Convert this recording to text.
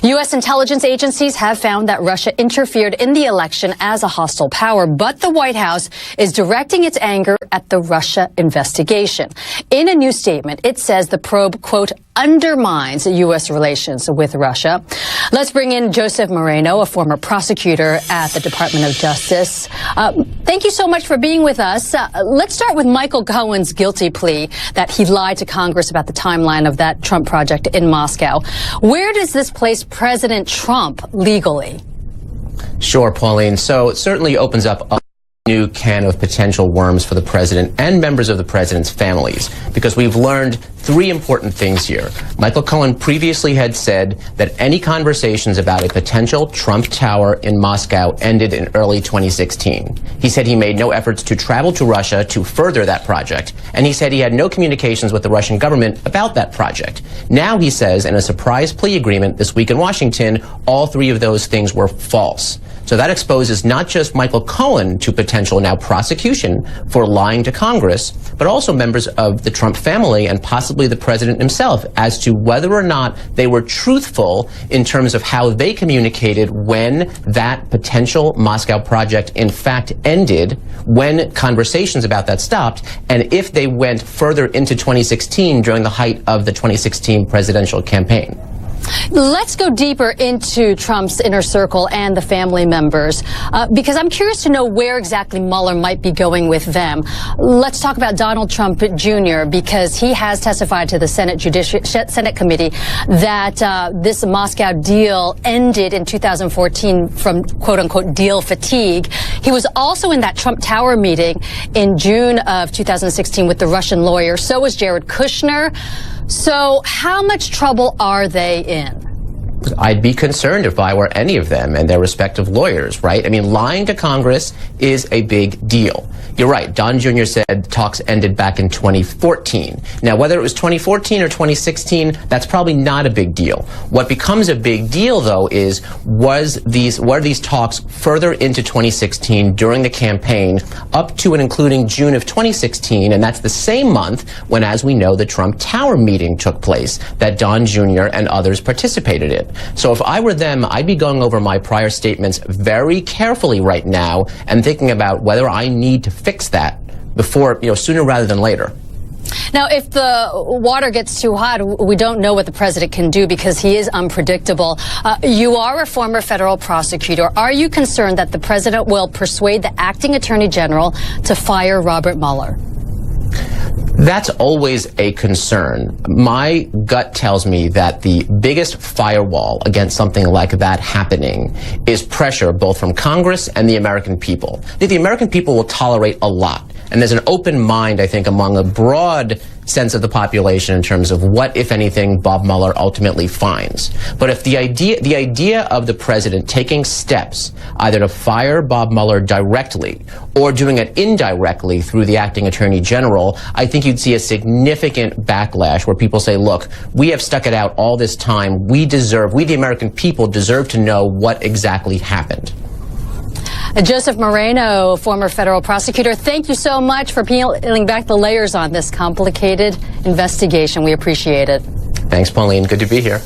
U.S. intelligence agencies have found that Russia interfered in the election as a hostile power, but the White House is directing its anger at the Russia investigation. In a new statement, it says the probe, quote, undermines U.S. relations with Russia. Let's bring in Joseph Moreno, a former prosecutor at the Department of Justice. Thank you so much for being with us. Let's start with Michael Cohen's guilty plea that he lied to Congress about the timeline of that Trump project in Moscow. Where does this place President Trump legally? Sure, Pauline. So it certainly opens up a new can of potential worms for the president and members of the president's families, because we've learned three important things here. Michael Cohen previously had said that any conversations about a potential Trump Tower in Moscow ended in early 2016. He said he made no efforts to travel to Russia to further that project, and he said he had no communications with the Russian government about that project. Now he says in a surprise plea agreement this week in Washington, all three of those things were false. So that exposes not just Michael Cohen to potential now prosecution for lying to Congress, but also members of the Trump family and possibly the president himself as to whether or not they were truthful in terms of how they communicated when that potential Moscow project in fact ended, when conversations about that stopped, and if they went further into 2016 during the height of the 2016 presidential campaign. Let's go deeper into Trump's inner circle and the family members, because I'm curious to know where exactly Mueller might be going with them. Let's talk about Donald Trump Jr., because he has testified to the Senate Committee that this Moscow deal ended in 2014 from quote-unquote deal fatigue. He was also in that Trump Tower meeting in June of 2016 with the Russian lawyer. So was Jared Kushner. So how much trouble are they in? I'd be concerned if I were any of them and their respective lawyers, right? I mean, lying to Congress is a big deal. You're right. Don Jr. said talks ended back in 2014. Now, whether it was 2014 or 2016, that's probably not a big deal. What becomes a big deal, though, is were these talks further into 2016 during the campaign up to and including June of 2016, and that's the same month when, as we know, the Trump Tower meeting took place that Don Jr. and others participated in. So if I were them, I'd be going over my prior statements very carefully right now and thinking about whether I need to fix that before, sooner rather than later. Now, if the water gets too hot, we don't know what the president can do because he is unpredictable. You are a former federal prosecutor. Are you concerned that the president will persuade the acting attorney general to fire Robert Mueller? That's always a concern. My gut tells me that the biggest firewall against something like that happening is pressure both from Congress and the American people. I think the American people will tolerate a lot. And there's an open mind, I think, among a broad sense of the population in terms of what, if anything, Bob Mueller ultimately finds. But if the idea of the president taking steps either to fire Bob Mueller directly or doing it indirectly through the acting attorney general, I think you'd see a significant backlash where people say, look, we have stuck it out all this time. We, the American people, deserve to know what exactly happened. Joseph Moreno, former federal prosecutor, thank you so much for peeling back the layers on this complicated investigation. We appreciate it. Thanks, Pauline. Good to be here.